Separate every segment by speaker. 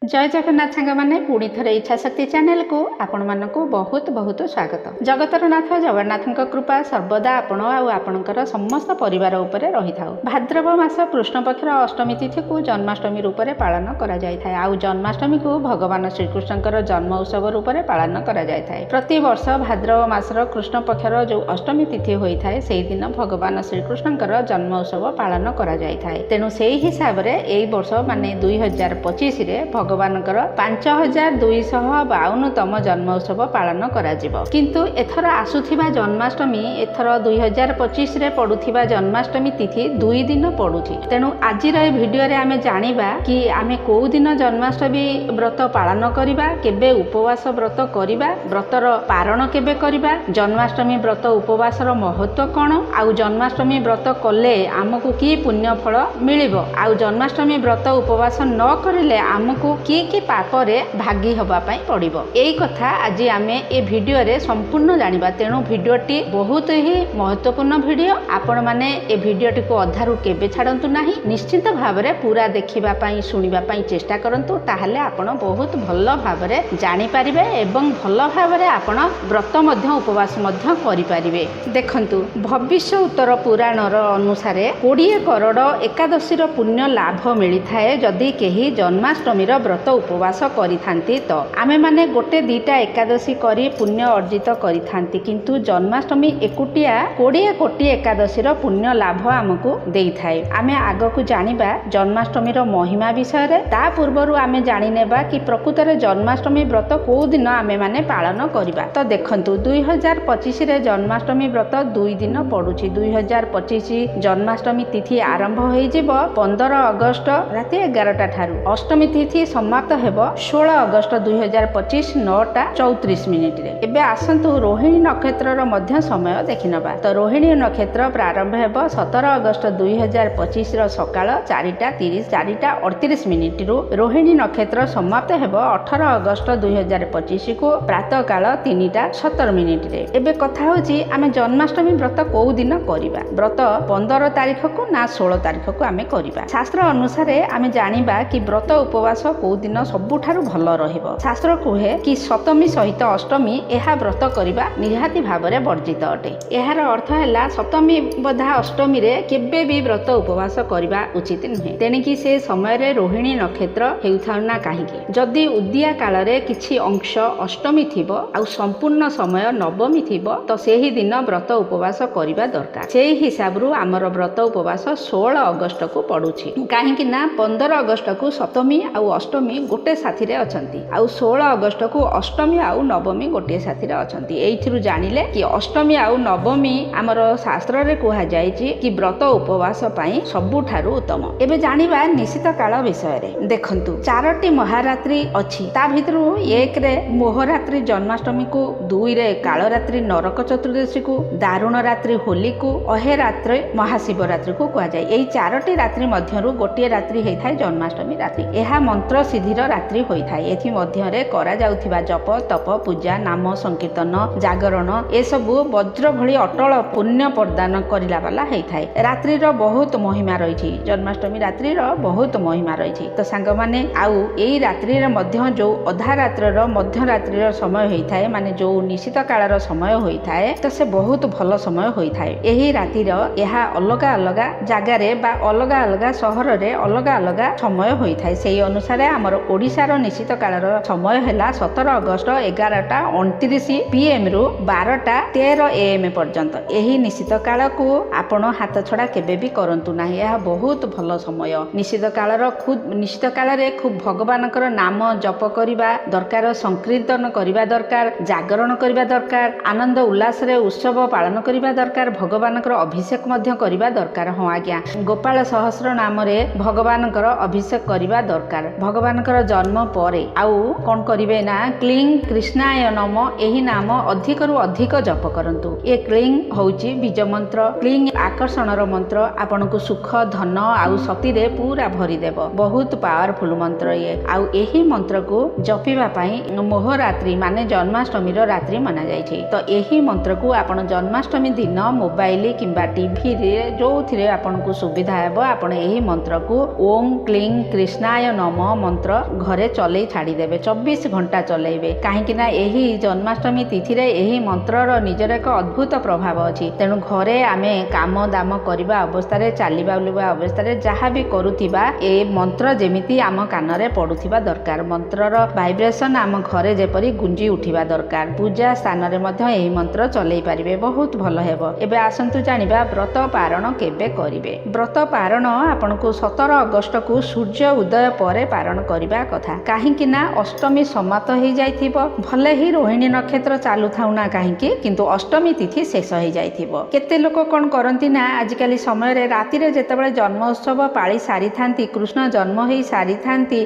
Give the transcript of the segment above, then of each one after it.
Speaker 1: जय जगन्नाथ सांग मैंने पुणी थरे इच्छाशक्ति चैनल को आपण मानक बहुत बहुत स्वागत। जगतर नाथ जगन्नाथ कृपा सर्वदा आपण आपणकर समस्त परिवार उपरे रही था। भाद्रव मास कृष्ण पक्षर अष्टमी तिथि को जन्माष्टमी रूप में पालन करा जाय थाए। आउ जन्माष्टमी को भगवान श्रीकृष्णकर जन्म उत्सव रूप में पालन करा जाय थाए। प्रति वर्ष भाद्रव मासर कृष्ण पक्षर जो अष्टमी तिथि होई थाए सेही दिन भगवान श्रीकृष्णकर जन्म उत्सव पालन करा जाय थाए। तेणु सेही हिसाब रे एई वर्ष माने 2025 रे भगवानकर 5252तम जन्म उत्सव पालन करा जिवो। किंतु एथर आसुथिबा जन्माष्टमी एथर 2025 रे पडुथिबा जन्माष्टमी तिथि 2 दिन पडुथि। तेणु आजिर ए भिडियो रे आमे जानिबा कि आमे को दिन जन्माष्टमी व्रत पालन करिबा, केबे उपवास व्रत करिबा, व्रतर पारण केबे करिबा, जन्माष्टमी व्रत उपवासर महत्व कोन, आउ जन्माष्टमी व्रत कले आमको की पुण्य फल मिलिबो, आउ जन्माष्टमी व्रत उपवास न करिले आमको कि पापरे भागी हवा पाई पड़िबो। एई कथा आज आमे ए भिडियो रे संपूर्ण जानिबा। तेणु भिडियोटी बहुत ही महत्वपूर्ण भिडियो। आपण माने ए भिडियोटी को अधारु केबे छाडंतु नाही, निश्चित भाबरे पूरा देखिबा पाई सुनिबा पाई चेष्टा करंतु, ताहाले आपण बहुत भलो भाबरे जानि परिबे एवं भलो भाबरे आपण व्रत मध्य उपवास मध्य करि परिबे। देखंतु भविष्य उत्तर पुराणर अनुसार 20 करोड़ एकादशीर पुण्य लाभ मिली थाए जदि केही जन्माष्टमीर व्रत उपवास करिथांती। तो आमे माने गोटे दीटा एकादशी करी पुण्य अर्जित करिथांती, किंतु जन्माष्टमी एकुटिया 20 कोटी एकादशीर पुण्य लाभ आमको देई थाए। आमे आगकु जानिबा जन्माष्टमीर महिमा विषय रे। ता पूर्वरु आमे जानि नेबा कि प्रकृत रे जन्माष्टमी व्रत को दिन आमे माने पालन करिबा। तो देखंतु 2025 रे जन्माष्टमी व्रत 2 दिन पडुछि। 2025 जन्माष्टमी तिथि आरंभ होई जिवो 15 अगस्त राति 11टा ठारू। अष्टमी तिथि समाप्त हेबो 16 अगस्त 2025 9:34 रे। एबे आसंतु रोहिणी नक्षत्रर मध्य समय देखिनबा। तो रोहिणी नक्षत्र प्रारंभ हेबो 17 अगस्त 2025 रो सकाळ 4:30 4:38 रु। रोहिणी नक्षत्र समाप्त हेबो 18 अगस्त 2025 को प्रातः काल 3:17 रे। एबे कथा होची आमे जन्माष्टमी व्रत को दिन करिबा। व्रत 15 तारिख को ना 16 तारिख को आमे करिबा। शास्त्र अनुसार आमे जानिबा कि व्रत उपवास को दिन सबुठारु भल रहिबो। शास्त्र कहे कि सप्तमी सहित अष्टमी एहा व्रत करिबा निहाती भाबरे वर्जित अटे। एहार अर्थ हैला सप्तमी बधा अष्टमी रे केबे भी व्रत उपवास करिबा उचित नहे। तेणिकी से समय रे रोहिणी नक्षत्र हेउथाउ ना काहीकि जदि उदिया काल रे किछि अंश अष्टमी थिबो आ संपूर्ण समय नवमी थिबो तो सेही दिन व्रत उपवास करिबा दरकार। सेही हिसाब रु हमर व्रत उपवास 16 अगस्त को पडुछि। काहीकि ना 15 अगस्त को सप्तमी आ अष्टमी गोटे साथी रे अछंती, आ 16 अगस्त को अष्टमी आ नवमी गोटे साथी रे अछंती। एइथिरु जानिले कि अष्टमी आ नवमी हमर शास्त्र रे कहा जायछि कि व्रत उपवास पई सबुठारु उत्तम। एबे जानिबा निश्चित काल विषय रे। देखंतु 4टी महारात्रि अछि। ता भितरु 1 रे मोहरात्रि जन्माष्टमी को, 2 रे कालरात्रि नरक चतुर्दशी को, दारुण रात्रि होली को, अहे रात्रि महाशिवरात्रि को कहा जाय। एई 4टी रात्रि मध्यरु गोटे रात्रि हेइ थाय जन्माष्टमी रात्रि। एहा मंत्र सिद्धिर रात्रि होई थाय। एथि मध्यरे करा जाउथिबा जप तप पूजा नाम संकीर्तन जागरण ए सबु वज्र भଳି अटल पुण्य प्रदान करिला वाला हेइ थाय। रात्रिर बहुत महिमा रहिछि। जन्माष्टमी रात्रिर बहुत महिमा रहिछि। तो सांग माने आउ एई रात्रिर मध्य जो अधा रात्रिर मध्य रात्रिर समय हेइ थाय, माने जो निश्चित कालर समय होई थाय, तो से बहुत भल समय होई थाय। एही रात्रिर एहा अलगा अलगा जागारे बा अलगा अलगा सहर रे अलगा अलगा समय होई थाय। सेही अनुसार हमर ओडिसार निश्चित कालर समय हैला 17 अगस्त 11:29 PM रु 12:13 AM पर्यंत। एही निश्चित काल को आपण हाथ छड़ा केबे भी करंतु नाही। यह बहुत भल समय। निश्चित कालर खुद निश्चित काल रे खूब भगवानकर नाम जप करिबा दरकार, संकीर्तन करिबा दरकार, जागरण करिबा दरकार, आनंद उल्लास रे उत्सव पालन करिबा दरकार, भगवानकर अभिषेक मध्य करिबा दरकार। हां आज्ञा गोपाल सहस्र नाम रे भगवानकर अभिषेक करिबा दरकार। भगवानकर जन्म परे आउ कोन करिवे ना क्लीं कृष्णाय नम एही नाम अधिक रु अधिक जप करंतु। ए क्लीं होउची बीज मंत्र। क्लीं आकर्षणर मंत्र आपनको सुख धन आउ शक्ति रे पूरा भरी देबो। बहुत पावरफुल मंत्र ये। आउ एही मंत्र को जपिबा पई मोहरात्रि माने जन्माष्टमी रो रात्रि मना जायछि। तो एही मंत्र को आपण जन्माष्टमी दिन मोबाइल किंबा टीवी रे जोथिरे आपनको सुविधा हेबो, आपण एही मंत्र को ओम क्लीं कृष्णाय नम ମନ୍ତ୍ର ଘରେ ଚଲେଇ ଛାଡ଼ିଦେବେ, 24 ଘଣ୍ଟା ଚଲେଇବେ। କାହିଁକିନା ଏହି ଜନ୍ମାଷ୍ଟମୀ ତିଥିରେ ଏହି ମନ୍ତ୍ରର ନିଜର ଏକ ଅଦ୍ଭୁତ ପ୍ରଭାବ ଅଛି। ତେଣୁ ଘରେ ଆମେ କାମ ଦାମ କରିବା ଅବସ୍ଥାରେ, ଚାଲିବା ବୁଲିବା ଅବସ୍ଥାରେ ଯାହା ବି କରୁଥିବା ଏ ମନ୍ତ୍ର ଯେମିତି ଆମ କାନରେ ପଡୁଥିବା ଦରକାର। ମନ୍ତ୍ରର ଭାଇବ୍ରେସନ ଆମ ଘରେ ଯେପରି ଗୁଞ୍ଜି ଉଠିବା ଦରକାର। ପୂଜା ସ୍ଥାନରେ ମଧ୍ୟ ଏହି ମନ୍ତ୍ର ଚଲେଇ ପାରିବେ, ବହୁତ ଭଲ ହେବ। ଏବେ ଆସନ୍ତୁ ଜାଣିବା ବ୍ରତ ପାରଣ କେବେ କରିବେ। ବ୍ରତ ପାରଣ ଆପଣଙ୍କୁ 17 ଅଗଷ୍ଟକୁ ସୂର୍ଯ୍ୟ ଉଦୟ ପରେ ପାରଣ କରିବା କଥା। କାହିଁକି ନା ଅଷ୍ଟମୀ ସମାପ୍ତ ହେଇଯାଇଥିବ। ଭଲେ ହିଁ ରୋହିଣୀ ନକ୍ଷତ୍ର ଚାଲୁଥାଉ ନା କାହିଁକି, କିନ୍ତୁ ଅଷ୍ଟମୀ ତିଥି ଶେଷ ହେଇଯାଇଥିବ। କେତେ ଲୋକ କଣ କରନ୍ତି ନା ଆଜିକାଲି ସମୟରେ ରାତିରେ ଯେତେବେଳେ ଜନ୍ମ ଉତ୍ସବ ପାଳି ସାରିଥାନ୍ତି, କୃଷ୍ଣ ଜନ୍ମ ହେଇ ସାରିଥାନ୍ତି,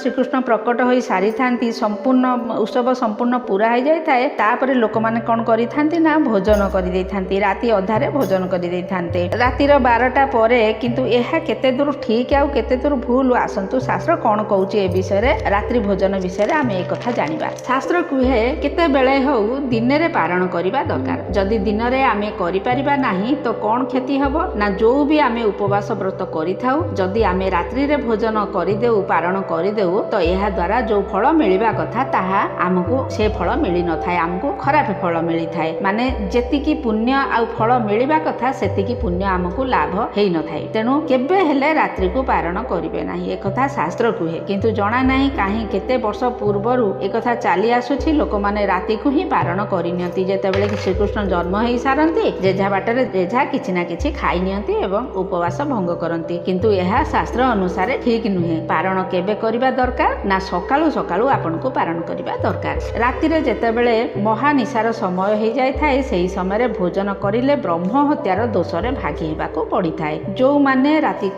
Speaker 1: ଶ୍ରୀକୃଷ୍ଣ ପ୍ରକଟ ହୋଇ ସାରିଥାନ୍ତି, ସମ୍ପୂର୍ଣ୍ଣ ଉତ୍ସବ ସମ୍ପୂର୍ଣ୍ଣ ପୁରା ହେଇଯାଇଥାଏ, ତାପରେ ଲୋକମାନେ କଣ କରିଥାନ୍ତି ନା ଭୋଜନ କରିଦେଇଥାନ୍ତି। ରାତି ଅଧାରେ ଭୋଜନ କରିଦେଇଥାନ୍ତି ରାତିର 12ଟା ପରେ। କିନ୍ତୁ ଏହା କେତେ ଦୂର ଠିକ ଆଉ କେତେ ଦୂର ଭୁଲ, ଆସନ୍ତୁ ଶାସ୍ତ୍ର କଣ କହୁଛି ଏ ବିଷୟରେ, ରାତ୍ରି ଭୋଜନ ବିଷୟରେ ଆମେ ଏ କଥା ଜାଣିବା। ଶାସ୍ତ୍ର କୁହେ କେତେବେଳେ ହଉ ଦିନରେ ପାରଣ କରିବା ଦରକାର। ଯଦି ଦିନରେ ଆମେ କରିପାରିବା ନାହିଁ ତ କଣ କ୍ଷତି ହବ ନା, ଯୋଉ ବି ଆମେ ଉପବାସ ବ୍ରତ କରିଥାଉ, ଯଦି ଆମେ ରାତ୍ରିରେ ଭୋଜନ କରିଦେଉ, ପାରଣ କରିଦେଉ, ତ ଏହା ଦ୍ୱାରା ଯୋଉ ଫଳ ମିଳିବା କଥା ତାହା ଆମକୁ ସେ ଫଳ ମିଳିନଥାଏ, ଆମକୁ ଖରାପ ଫଳ ମିଳିଥାଏ। ମାନେ ଯେତିକି ପୁଣ୍ୟ ଆଉ ଫଳ ମିଳିବା କଥା ସେତିକି ପୁଣ୍ୟ ଆମକୁ ଲାଭ ହେଇନଥାଏ। ତେଣୁ କେବେ ହେଲେ ରାତ୍ରିକୁ ପାରଣ କରିବେ ନାହିଁ, ଏକଥା ଶାସ୍ତ୍ର କୁହେ। କିନ୍ତୁ ଜଣା ନାହିଁ କାହିଁ କେତେ ବର୍ଷ ପୂର୍ବରୁ ଏକଥା ଚାଲି ଆସୁଛି, ଲୋକମାନେ ରାତିକୁ ହିଁ ପାରଣ କରିନିଅନ୍ତି। ଯେତେବେଳେ କି ଶ୍ରୀକୃଷ୍ଣ ଜନ୍ମ ହେଇ ସାରନ୍ତି, ଯେଝା ବାଟରେ ଯେଝା କିଛି ନା କିଛି ଖାଇ ନିଅନ୍ତି ଏବଂ ଉପବାସ ଭଙ୍ଗ କରନ୍ତି। କିନ୍ତୁ ଏହା ଶାସ୍ତ୍ର ଅନୁସାରେ ଠିକ ନୁହେଁ। ପାରଣ କେବେ କରିବା ଦରକାର ନା ସକାଳୁ ସକାଳୁ ଆପଣଙ୍କୁ ପାରଣ କରିବା ଦରକାର। ରାତିରେ ଯେତେବେଳେ ମହାନିଶାର ସମୟ ହେଇଯାଇଥାଏ, ସେହି ସମୟରେ ଭୋଜନ କରିଲେ ବ୍ରହ୍ମ ହତ୍ୟାର ଦୋଷରେ ଭାଗି ହେବାକୁ ପଡ଼ିଥାଏ। ଯୋଉମାନେ ରାତି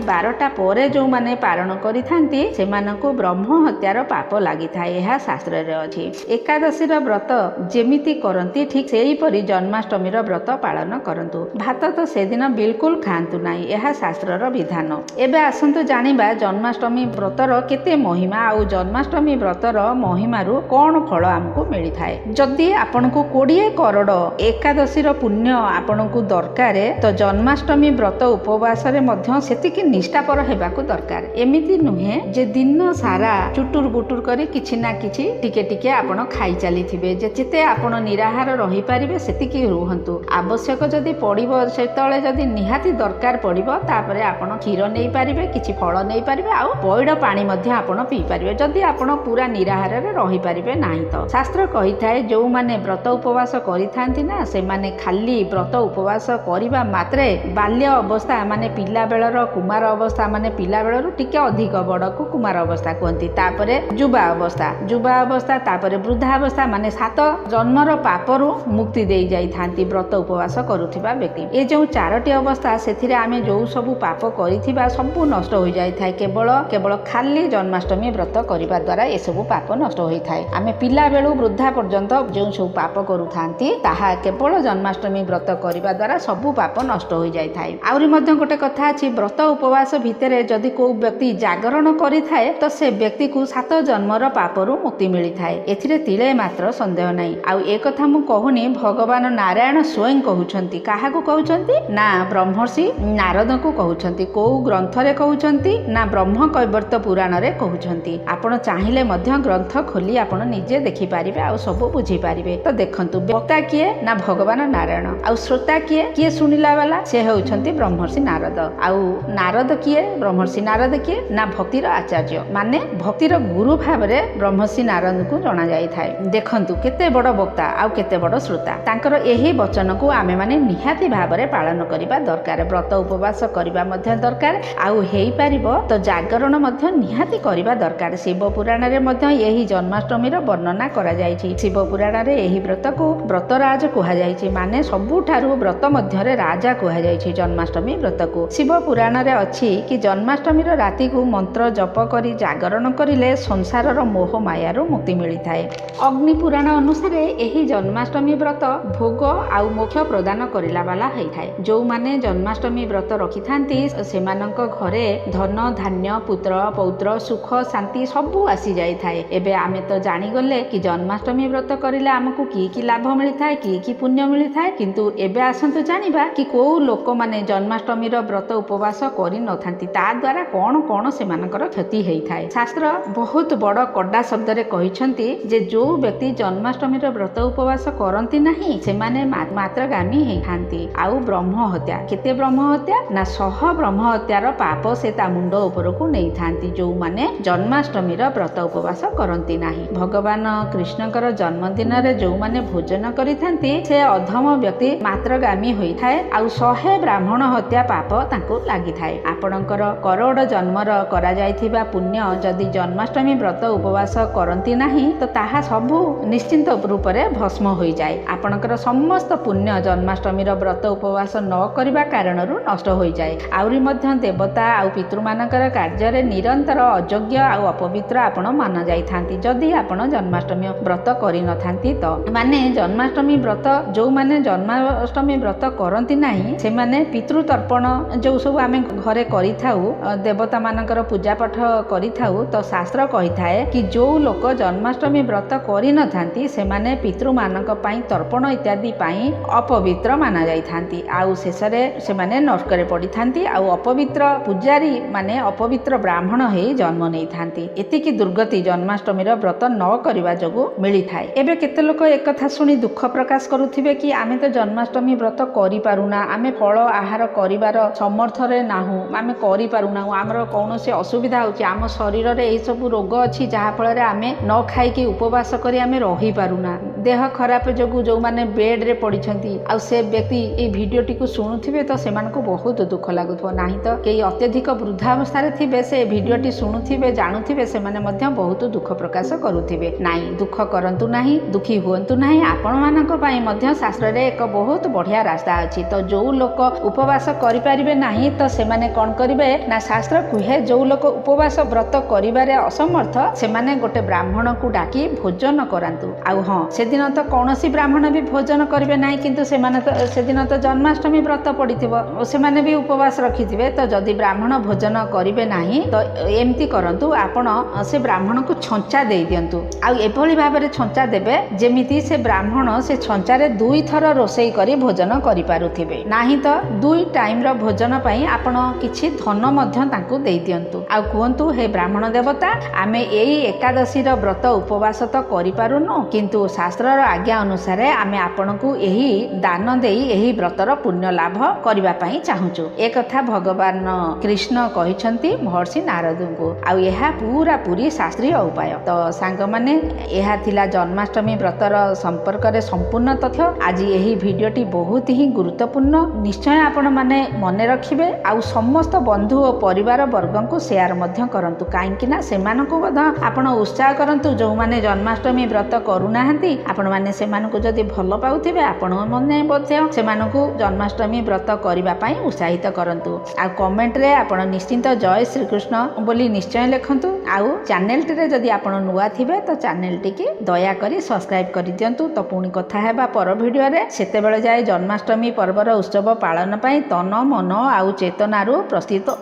Speaker 1: 12ଟା ପରେ ଯୋଉମାନେ ପାରଣ କରିଥାନ୍ତି ସେମାନଙ୍କୁ ବ୍ରହ୍ମ ହତ୍ୟାର ପାପ ଲାଗିଥାଏ, ଏହା ଶାସ୍ତ୍ରରେ ଅଛି। ଏକାଦଶୀର ବ୍ରତ ଯେମିତି କରନ୍ତି ଠିକ ସେହିପରି ଜନ୍ମାଷ୍ଟମୀର ବ୍ରତ ପାଳନ କରନ୍ତୁ। ଭାତ ତ ସେଦିନ ବିଲକୁଲ ଖାଆନ୍ତୁ ନାହିଁ, ଏହା ଶାସ୍ତ୍ରର ବିଧାନ। ଏବେ ଆସନ୍ତୁ ଜାଣିବା ଜନ୍ମାଷ୍ଟମୀ ବ୍ରତର କେତେ ମହିମା ଆଉ ଜନ୍ମାଷ୍ଟମୀ ବ୍ରତର ମହିମାରୁ କଣ ଫଳ ଆମକୁ ମିଳିଥାଏ। ଯଦି ଆପଣଙ୍କୁ 20 କରୋଡ଼ ଏକାଦଶୀର ପୁଣ୍ୟ ଆପଣଙ୍କୁ ଦରକାର, ତ ଜନ୍ମାଷ୍ଟମୀ ବ୍ରତ ଉପବାସରେ ମଧ୍ୟ ସେତିକି ନିଷ୍ଠାପର ହେବାକୁ ଦରକାର। ଏମିତି ନୁହେଁ ଯେ ଦିନ ସାରା ଚୁଟୁର ବୁଟୁର କରି କିଛି ନା କିଛି ଟିକେ ଟିକେ ଆପଣ ଖାଇ ଚାଲିଥିବେ। ଯେତେ ଆପଣ ନିରାହାର ରହିପାରିବେ ସେତିକି ରୁହନ୍ତୁ। ଆବଶ୍ୟକ ଯଦି ପଡ଼ିବ, ସେତେବେଳେ ଯଦି ନିହାତି ଦରକାର ପଡ଼ିବ, ତାପରେ ଆପଣ କ୍ଷୀର ନେଇପାରିବେ, କିଛି ଫଳ ନେଇପାରିବେ, ଆଉ ପଇଡ଼ ପାଣି ମଧ୍ୟ ଆପଣ ପିଇପାରିବେ, ଯଦି ଆପଣ ପୁରା ନିରାହାରରେ ରହିପାରିବେ ନାହିଁ ତ। ଶାସ୍ତ୍ର କହିଥାଏ ଯୋଉମାନେ ବ୍ରତ ଉପବାସ କରିଥାନ୍ତି ନା, ସେମାନେ ଖାଲି ବ୍ରତ ଉପବାସ କରିବା ମାତ୍ରେ ବାଲ୍ୟ ଅବସ୍ଥା ମାନେ ପିଲା ବେଳର କୁମାର ଅବସ୍ଥା, ମାନେ ପିଲା ବେଳରୁ ଟିକେ ଅଧିକ ବଡ଼କୁ କୁମାର ଅବସ୍ଥା କୁହନ୍ତି, ତାପରେ ଯୁବା ଅବସ୍ଥା, ତାପରେ ବୃଦ୍ଧା ଅବସ୍ଥା, ମାନେ 7 ଜନ୍ମର ପାପରୁ ମୁକ୍ତି ଦେଇ ଯାଇଥାନ୍ତି ବ୍ରତ ଉପବାସ କରୁଥିବା ବ୍ୟକ୍ତି। ଏ ଯେଉଁ 4ଟି ଅବସ୍ଥା, ସେଥିରେ ଆମେ ଯୋଉ ସବୁ ପାପ କରିଥିବା ସବୁ ନଷ୍ଟ ହୋଇଯାଇଥାଏ, କେବଳ ଖାଲି ଜନ୍ମାଷ୍ଟମୀ ବ୍ରତ କରିବା ଦ୍ୱାରା ଏସବୁ ପାପ ନଷ୍ଟ ହୋଇଥାଏ। ଆମେ ପିଲା ବେଳୁ ବୃଦ୍ଧା ପର୍ଯ୍ୟନ୍ତ ଯେଉଁ ସବୁ ପାପ କରୁଥାନ୍ତି ତାହା କେବଳ ଜନ୍ମାଷ୍ଟମୀ ବ୍ରତ କରିବା ଦ୍ୱାରା ସବୁ ପାପ ନଷ୍ଟ ହୋଇଯାଇଥାଏ। ଆହୁରି ମଧ୍ୟ ଗୋଟେ କଥା ଅଛି, ବ୍ରତ ଉପବାସ ଭିତରେ ଯଦି କୋଉ ବ୍ୟକ୍ତି ଜାଗରଣ କରିଥାଏ ତ ସେ ବ୍ୟକ୍ତିକୁ 7 ଜନ୍ମର ପାପରୁ ମୁକ୍ତି ମିଳିଥାଏ, ଏଥିରେ ତିଳେ ମାତ୍ର ସନ୍ଦେହ ନାହିଁ। ଆଉ ଏ କଥା ମୁଁ କହୁନି, ଭଗବାନ ନାରାୟଣ ସ୍ୱୟଂ କହୁଛନ୍ତି। କାହାକୁ କହୁଛନ୍ତି ନା ବ୍ରହ୍ମର୍ଷି ନାରଦଙ୍କୁ କହୁଛନ୍ତି। କୋଉ ଗ୍ରନ୍ଥରେ କହୁଛନ୍ତି ନା ବ୍ରହ୍ମ କୈବର୍ତ୍ତ ପୁରାଣରେ କହୁଛନ୍ତି। ଆପଣ ଚାହିଁଲେ ମଧ୍ୟ ଗ୍ରନ୍ଥ ଖୋଲି ଆପଣ ନିଜେ ଦେଖିପାରିବେ ଆଉ ସବୁ ବୁଝିପାରିବେ। ତ ଦେଖନ୍ତୁ, ବକ୍ତା କିଏ ନା ଭଗବାନ ନାରାୟଣ, ଆଉ ଶ୍ରୋତା କିଏ ଶୁଣିଲା ବାଲା, ସେ ହେଉଛନ୍ତି ବ୍ରହ୍ମର୍ଷି ନାରଦ। ଆଉ ନାରଦ କିଏ, ବ୍ରହ୍ମର୍ଷି ନାରଦ କିଏ ନା ଭକ୍ତିର ଆଚାର୍ଯ୍ୟ, ମାନେ ଭକ୍ତିର ଗୁରୁ ଭାବରେ ବ୍ରହ୍ମର୍ଷି ନାରଦଙ୍କୁ ଜଣା ଯାଇଥାଏ। ଦେଖନ୍ତୁ କେତେ ବଡ଼ ବକ୍ତା ଆଉ କେତେ ବଡ଼ ଶ୍ରୋତା। ତାଙ୍କର ଏହି ବଚନକୁ ଆମେମାନେ ନିହାତି ଭାବରେ ପାଳନ କରିବା ଦରକାର। ବ୍ରତ ଉପବାସ କରିବା ମଧ୍ୟ ଦରକାର, ଆଉ ହେଇପାରିବ ତ ଜାଗରଣ ମଧ୍ୟ ନିହାତି କରିବା ଦରକାର। ଶିବ ପୁରାଣରେ ମଧ୍ୟ ଏହି ଜନ୍ମାଷ୍ଟମୀର ବର୍ଣ୍ଣନା କରାଯାଇଛି। ଶିବ ପୁରାଣରେ ଏହି ବ୍ରତକୁ ବ୍ରତରାଜ କୁହାଯାଇଛି, ମାନେ ସବୁଠାରୁ ବ୍ରତ ମଧ୍ୟରେ ରାଜା କୁହାଯାଇଛି ଜନ୍ମାଷ୍ଟମୀ ବ୍ରତକୁ। ଶିବ ପୁରାଣରେ ଅଛି କି ଜନ୍ମାଷ୍ଟମୀର ରାତିକୁ ମନ୍ତ୍ର ଜପ କରି ଜାଗରଣ କରିଲେ ସଂସାରର ମୋହ ମାୟାରୁ ମୁକ୍ତି ମିଳିଥାଏ। ଅଗ୍ନି ପୁରାଣ ଅନୁସାରେ ଏହି ଜନ୍ମାଷ୍ଟମୀ ବ୍ରତ ଭୋଗ ଆଉ ମୋକ୍ଷ ପ୍ରଦାନ କରିଲା ବାଲା ହେଇଥାଏ। ଯୋଉମାନେ ଜନ୍ମାଷ୍ଟମୀ ବ୍ରତ ରଖିଥାନ୍ତି ସେମାନଙ୍କ ଘରେ ଧନ ଧାନ୍ୟ ପୁତ୍ର ପୌତ୍ର ସୁଖ ଶାନ୍ତି ସବୁ ଆସି ଯାଇଥାଏ। ଏବେ ଆମେ ତ ଜାଣିଗଲେ କି ଜନ୍ମାଷ୍ଟମୀ ବ୍ରତ କରିଲେ ଆମକୁ କି ଲାଭ ମିଳିଥାଏ, କି ପୁଣ୍ୟ ମିଳିଥାଏ। କିନ୍ତୁ ଏବେ ଆସନ୍ତୁ ଜାଣିବା କି କୋଉ ଲୋକମାନେ ଜନ୍ମାଷ୍ଟମୀର ବ୍ରତ ଉପବାସ କରିନଥାନ୍ତି, ତା ଦ୍ୱାରା କଣ ସେମାନେ ସେମାନଙ୍କର କ୍ଷତି ହେଇଥାଏ। ଶାସ୍ତ୍ର ବହୁତ ବଡ଼ କଡ଼ା ଶବ୍ଦରେ କହିଛନ୍ତି ଯେ ଯେଉଁ ବ୍ୟକ୍ତି ଜନ୍ମାଷ୍ଟମୀର ବ୍ରତ ଉପବାସ କରନ୍ତି ନାହିଁ ସେମାନେ ମାତ୍ରଗାମୀ ହେଇଥାନ୍ତି। ଆଉ ବ୍ରହ୍ମ ହତ୍ୟା, କେତେ ବ୍ରହ୍ମ ହତ୍ୟା ନା 100 ବ୍ରହ୍ମ ହତ୍ୟାର ପାପ ସେ ତା ମୁଣ୍ଡ ଉପରକୁ ନେଇଥାନ୍ତି ଯେଉଁମାନେ ଜନ୍ମାଷ୍ଟମୀର ବ୍ରତ ଉପବାସ କରନ୍ତି ନାହିଁ। ଭଗବାନ କୃଷ୍ଣଙ୍କର ଜନ୍ମଦିନରେ ଯେଉଁମାନେ ଭୋଜନ କରିଥାନ୍ତି ସେ ଅଧମ ବ୍ୟକ୍ତି ମାତ୍ରଗାମୀ ହୋଇଥାଏ ଆଉ 100 ବ୍ରାହ୍ମଣ ହତ୍ୟା ପାପ ତାଙ୍କୁ ଲାଗିଥାଏ। ଆପଣଙ୍କର କରୋଡ଼ ଜନ୍ମର କରାଯାଇଥିବା ପୁଣ୍ୟ ଯଦି ଜନ୍ମାଷ୍ଟମୀ ବ୍ରତ ଉପବାସ କରନ୍ତି ନାହିଁ ତ ତାହା ସବୁ ନିଶ୍ଚିନ୍ତ ରୂପରେ ଭସ୍ମ ହୋଇଯାଏ। ଆପଣଙ୍କର ସମସ୍ତ ପୁଣ୍ୟ ଜନ୍ମାଷ୍ଟମୀର ବ୍ରତ ଉପବାସ ନ କରିବା କାରଣରୁ ନଷ୍ଟ ହୋଇଯାଏ। ଆହୁରି ମଧ୍ୟ ଦେବତା ଆଉ ପିତୃମାନଙ୍କର କାର୍ଯ୍ୟରେ ନିରନ୍ତର ଅଯୋଗ୍ୟ ଆଉ ଅପବିତ୍ର ଆପଣ ମାନା ଯାଇଥାନ୍ତି ଯଦି ଆପଣ ଜନ୍ମାଷ୍ଟମୀ ବ୍ରତ କରିନଥାନ୍ତି। ତ ମାନେ ଜନ୍ମାଷ୍ଟମୀ ବ୍ରତ ଯେଉଁମାନେ ଜନ୍ମାଷ୍ଟମୀ ବ୍ରତ କରନ୍ତି ନାହିଁ ସେମାନେ ପିତୃତର୍ପଣ ଯେଉଁ ସବୁ ଆମେ ଘରେ କରିଥାଉ, ଦେବତାମାନଙ୍କର ପୂଜା ପାଠ କରିଥାଉ, ତ ଶାସ୍ତ୍ର କହିଥାଏ କି ଯେଉଁ ଲୋକ ଜନ୍ମାଷ୍ଟମୀ ବ୍ରତ କରିନଥାନ୍ତି ସେମାନେ ପିତୃମାନଙ୍କ ପାଇଁ ତର୍ପଣ ଇତ୍ୟାଦି ପାଇଁ ଅପବିତ୍ର ମାନା ଯାଇଥାନ୍ତି ଆଉ ଶେଷରେ ସେମାନେ ନର୍କରେ ପଡ଼ିଥାନ୍ତି ଆଉ ଅପବିତ୍ର ପୂଜାରୀ ମାନେ ଅପବିତ୍ର ବ୍ରାହ୍ମଣ ହେଇ ଜନ୍ମ ନେଇଥାନ୍ତି। ଏତିକି ଦୁର୍ଗତି ଜନ୍ମାଷ୍ଟମୀର ବ୍ରତ ନ କରିବା ଯୋଗୁଁ ମିଳିଥାଏ। ଏବେ କେତେ ଲୋକ ଏକଥା ଶୁଣି ଦୁଃଖ ପ୍ରକାଶ କରୁଥିବେ କି ଆମେ ତ ଜନ୍ମାଷ୍ଟମୀ ବ୍ରତ କରିପାରୁନା, ଆମେ ଫଳ ଆହାର କରିବାର ସମର୍ଥରେ ନାହୁଁ, ଆମେ କରିପାରୁନାହୁଁ, ଆମର କୌଣସି ଅସୁବିଧା ହେଉଛି, ଆମ ଶରୀରରେ ଏହିସବୁ ରୋଗ ଅଛି ଯାହାଫଳରେ ଆମେ ନ ଖାଇକି ଉପବାସ କରି ଆମେ ରହିପାରୁନା। ଦେହ ଖରାପ ଯୋଗୁଁ ଯେଉଁମାନେ ବେଡ଼ରେ ପଡ଼ିଛନ୍ତି ଆଉ ସେ ବ୍ୟକ୍ତି ଏଇ ଭିଡ଼ିଓଟିକୁ ଶୁଣୁଥିବେ ତ ସେମାନଙ୍କୁ ବହୁତ ଦୁଃଖ ଲାଗୁଥିବ। ନାହିଁ ତ କେହି ଅତ୍ୟଧିକ ବୃଦ୍ଧାବସ୍ଥାରେ ଥିବେ ସେ ଭିଡ଼ିଓଟି ଶୁଣୁଥିବେ ଜାଣୁଥିବେ ସେମାନେ ମଧ୍ୟ ବହୁତ ଦୁଃଖ ପ୍ରକାଶ କରୁଥିବେ। ନାଇଁ, ଦୁଃଖ କରନ୍ତୁ ନାହିଁ, ଦୁଃଖୀ ହୁଅନ୍ତୁ ନାହିଁ। ଆପଣମାନଙ୍କ ପାଇଁ ମଧ୍ୟ ଶାସ୍ତ୍ରରେ ଏକ ବହୁତ ବଢ଼ିଆ ରାସ୍ତା ଅଛି। ତ ଯେଉଁ ଲୋକ ଉପବାସ କରିପାରିବେ ନାହିଁ ତ ସେମାନେ କ'ଣ କରିବେ ନା ଶାସ୍ତ୍ର କୁହେ ଯେଉଁ ଲୋକ ଉପବାସ ବ୍ରତ କରିବାରେ ଅସମର୍ଥ ସେମାନେ ଗୋଟେ ବ୍ରାହ୍ମଣକୁ ଡାକି ଭୋଜନ କରାନ୍ତୁ। ଆଉ ହଁ, ସେଦିନ ତ କୌଣସି ବ୍ରାହ୍ମଣ ବି ଭୋଜନ କରିବେ ନାହିଁ କିନ୍ତୁ ସେମାନେ ତ ସେଦିନ ତ ଜନ୍ମାଷ୍ଟମୀ ବ୍ରତ ପଡ଼ିଥିବ ସେମାନେ ବି ଉପବାସ ରଖିଥିବେ। ତ ଯଦି ବ୍ରାହ୍ମଣ ଭୋଜନ କରିବେ ନାହିଁ ତ ଏମିତି କରନ୍ତୁ, ଆପଣ ସେ ବ୍ରାହ୍ମଣକୁ ଛଞ୍ଚା ଦେଇ ଦିଅନ୍ତୁ ଆଉ ଏଭଳି ଭାବରେ ଛଞ୍ଚା ଦେବେ ଯେମିତି ସେ ବ୍ରାହ୍ମଣ ସେ ଛଞ୍ଚାରେ 2 ଥର ରୋଷେଇ କରି ଭୋଜନ କରିପାରୁଥିବେ। ନାହିଁ ତ 2 ଟାଇମ୍ର ଭୋଜନ ପାଇଁ ଆପଣ କିଛି ଧନ ମଧ୍ୟ ତାଙ୍କୁ ଦେଇ ଦିଅନ୍ତୁ ଆଉ କୁହନ୍ତୁ ହେ ବ୍ରାହ୍ମଣ ଦେବତା ଆମେ ଏଇ ଏକାଦଶୀର ବ୍ରତ ଉପବାସ ତ କରିପାରୁନୁ କିନ୍ତୁ ଶାସ୍ତ୍ରର ଆଜ୍ଞା ଅନୁସାରେ ଆମେ ଆପଣଙ୍କୁ ଏହି ଦାନ ଦେଇ ଏହି ବ୍ରତର ପୁଣ୍ୟ ଲାଭ କରିବା ପାଇଁ ଚାହୁଁଛୁ। ଏକଥା ଭଗବାନ କୃଷ୍ଣ କହିଛନ୍ତି ମହର୍ଷି ନାରଦଙ୍କୁ ଆଉ ଏହା ପୁରାପୁରି ଶାସ୍ତ୍ରୀୟ ଉପାୟ। ତ ସାଙ୍ଗମାନେ ଏହା ଥିଲା ଜନ୍ମାଷ୍ଟମୀ ବ୍ରତର ସମ୍ପର୍କରେ ସମ୍ପୂର୍ଣ୍ଣ ତଥ୍ୟ। ଆଜି ଏହି ଭିଡ଼ିଓଟି ବହୁତ ହିଁ ଗୁରୁତ୍ୱପୂର୍ଣ୍ଣ, ନିଶ୍ଚୟ ଆପଣମାନେ ମନେ ରଖିବେ ଆଉ ସମସ୍ତ ବନ୍ଧୁ ଓ ପରିବାର ବର୍ଗଙ୍କୁ ସେୟାର ମଧ୍ୟ କରନ୍ତୁ କାହିଁକି ନା ସେମାନଙ୍କୁ ମଧ୍ୟ ଆପଣ ଉତ୍ସାହ କରନ୍ତୁ ଯେଉଁମାନେ ଜନ୍ମାଷ୍ଟମୀ ବ୍ରତ କରୁନାହାନ୍ତି ଆପଣମାନେ ସେମାନଙ୍କୁ ଯଦି ଭଲ ପାଉଥିବେ ଆପଣମାନେ ମଧ୍ୟ ସେମାନଙ୍କୁ ଜନ୍ମାଷ୍ଟମୀ ବ୍ରତ କରିବା ପାଇଁ ଉତ୍ସାହିତ କରନ୍ତୁ। ଆଉ କମେଣ୍ଟରେ ଆପଣ ନିଶ୍ଚିନ୍ତ ଜୟ ଶ୍ରୀକୃଷ୍ଣ ବୋଲି ନିଶ୍ଚୟ ଲେଖନ୍ତୁ ଆଉ ଚ୍ୟାନେଲଟିରେ ଯଦି ଆପଣ ନୂଆ ଥିବେ ତ ଚ୍ୟାନେଲଟିକି ଦୟାକରି ସବସ୍କ୍ରାଇବ୍ କରିଦିଅନ୍ତୁ। ତ ପୁଣି କଥା ହେବା ପର ଭିଡ଼ିଓରେ, ସେତେବେଳେ ଯାଏ ଜନ୍ମାଷ୍ଟମୀ ପର୍ବର ଉତ୍ସବ ପାଳନ ପାଇଁ ତନ ମନ ଆଉ ଚେତନାରୁ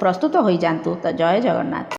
Speaker 1: ପ୍ରସ୍ତୁତ ହୋଇଯାଆନ୍ତୁ। ତ ଜୟ ଜଗନ୍ନାଥ।